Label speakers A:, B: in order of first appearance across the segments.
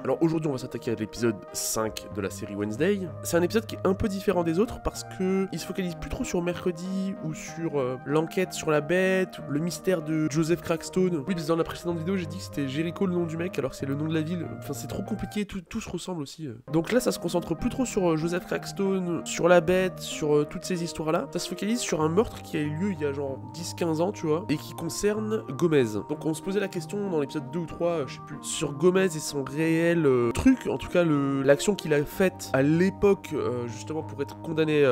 A: Alors aujourd'hui on va s'attaquer à l'épisode 5 de la série Wednesday. C'est un épisode qui est un peu différent des autres parce que il se focalise plus trop sur mercredi ou sur l'enquête sur la bête, le mystère de Joseph Crackstone. Oui, parce que dans la précédente vidéo j'ai dit que c'était Jericho le nom du mec alors que c'est le nom de la ville. Enfin c'est trop compliqué, tout se ressemble aussi. Donc là ça se concentre plus trop sur Joseph Crackstone, sur la bête, sur toutes ces histoires là. Ça se focalise sur un meurtre qui a eu lieu il y a genre 10-15 ans tu vois, et qui concerne Gomez. Donc on se posait la question dans l'épisode 2 ou 3, je sais plus, sur Gomez et son réel truc, en tout cas l'action qu'il a faite à l'époque justement pour être condamné,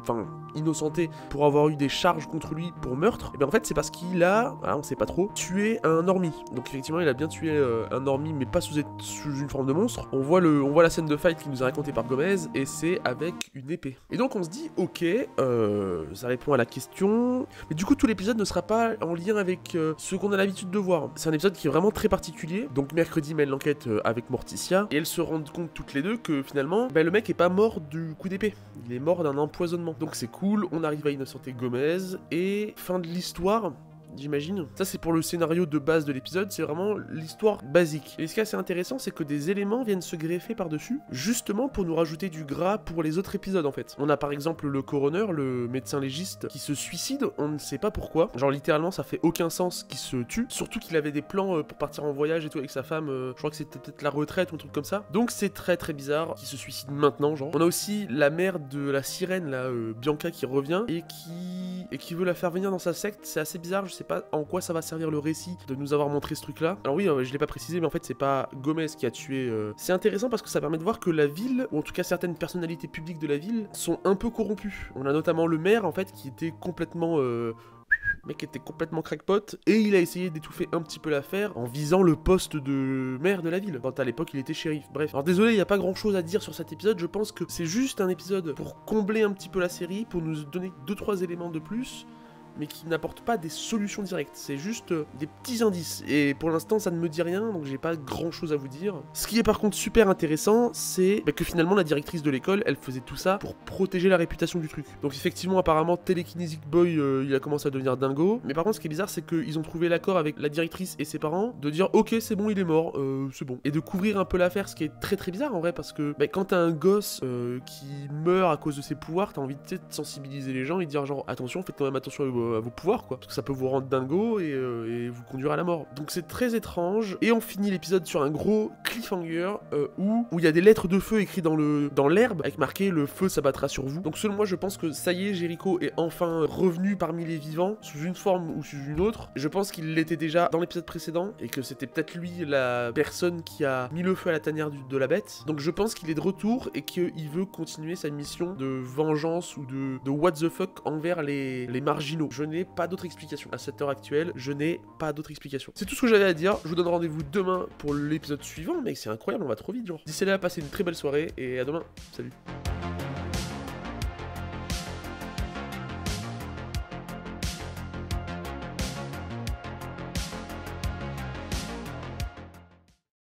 A: enfin innocenté, pour avoir eu des charges contre lui pour meurtre. Et bien en fait c'est parce qu'il a, on sait pas trop, tué un normie. Donc effectivement il a bien tué un normie mais pas sous une forme de monstre. On voit la scène de fight qui nous a racontée par Gomez et c'est avec une épée. Et donc on se dit ok, ça répond à la question, mais du coup tout l'épisode ne sera pas en lien avec ce qu'on a l'habitude de voir. C'est un épisode qui est vraiment très particulier. Donc mercredi mène l'enquête avec Morticia et elles se rendent compte toutes les deux que finalement le mec est pas mort du coup d'épée, il est mort d'un empoisonnement. Donc c'est cool, on arrive à innocenter Gomez et fin de l'histoire. J'imagine. Ça c'est pour le scénario de base de l'épisode, c'est vraiment l'histoire basique. Et ce qui est assez intéressant, c'est que des éléments viennent se greffer par-dessus, justement pour nous rajouter du gras pour les autres épisodes en fait. On a par exemple le coroner, le médecin légiste, qui se suicide, on ne sait pas pourquoi. Genre littéralement ça fait aucun sens qu'il se tue, surtout qu'il avait des plans pour partir en voyage et tout avec sa femme, je crois que c'était peut-être la retraite ou un truc comme ça. Donc c'est très très bizarre qu'il se suicide maintenant genre. On a aussi la mère de la sirène là, Bianca qui revient et qui veut la faire venir dans sa secte, c'est assez bizarre, je sais pas en quoi ça va servir le récit de nous avoir montré ce truc là. Alors oui, je l'ai pas précisé mais en fait c'est pas Gomez qui a tué. C'est intéressant parce que ça permet de voir que la ville, ou en tout cas certaines personnalités publiques de la ville, sont un peu corrompues. On a notamment le maire en fait qui était complètement... le mec était complètement crackpot et il a essayé d'étouffer un petit peu l'affaire en visant le poste de maire de la ville quand à l'époque il était shérif. Bref, alors désolé, il n'y a pas grand chose à dire sur cet épisode, je pense que c'est juste un épisode pour combler un petit peu la série, pour nous donner 2-3 éléments de plus, mais qui n'apporte pas des solutions directes, c'est juste des petits indices, et pour l'instant ça ne me dit rien, donc j'ai pas grand chose à vous dire. Ce qui est par contre super intéressant, c'est que finalement la directrice de l'école, elle faisait tout ça pour protéger la réputation du truc. Donc effectivement apparemment Telekinetic Boy, il a commencé à devenir dingo, mais par contre ce qui est bizarre c'est qu'ils ont trouvé l'accord avec la directrice et ses parents, de dire ok c'est bon il est mort, c'est bon. Et de couvrir un peu l'affaire, ce qui est très très bizarre en vrai, parce que quand t'as un gosse qui meurt à cause de ses pouvoirs, t'as envie de sensibiliser les gens et dire genre attention, faites quand même attention à vos pouvoirs quoi, parce que ça peut vous rendre dingo et vous conduire à la mort. Donc c'est très étrange, et on finit l'épisode sur un gros cliffhanger où il y a des lettres de feu écrites dans l'herbe avec marqué le feu s'abattra sur vous. Donc selon moi je pense que ça y est, Jericho est enfin revenu parmi les vivants sous une forme ou sous une autre. Je pense qu'il l'était déjà dans l'épisode précédent et que c'était peut-être lui la personne qui a mis le feu à la tanière de la bête. Donc je pense qu'il est de retour et qu'il veut continuer sa mission de vengeance ou de what the fuck envers les marginaux. Je n'ai pas d'autre explication. À cette heure actuelle, je n'ai pas d'autre explication. C'est tout ce que j'avais à dire. Je vous donne rendez-vous demain pour l'épisode suivant. Mec, c'est incroyable, on va trop vite, genre. D'ici là, passez une très belle soirée et à demain. Salut.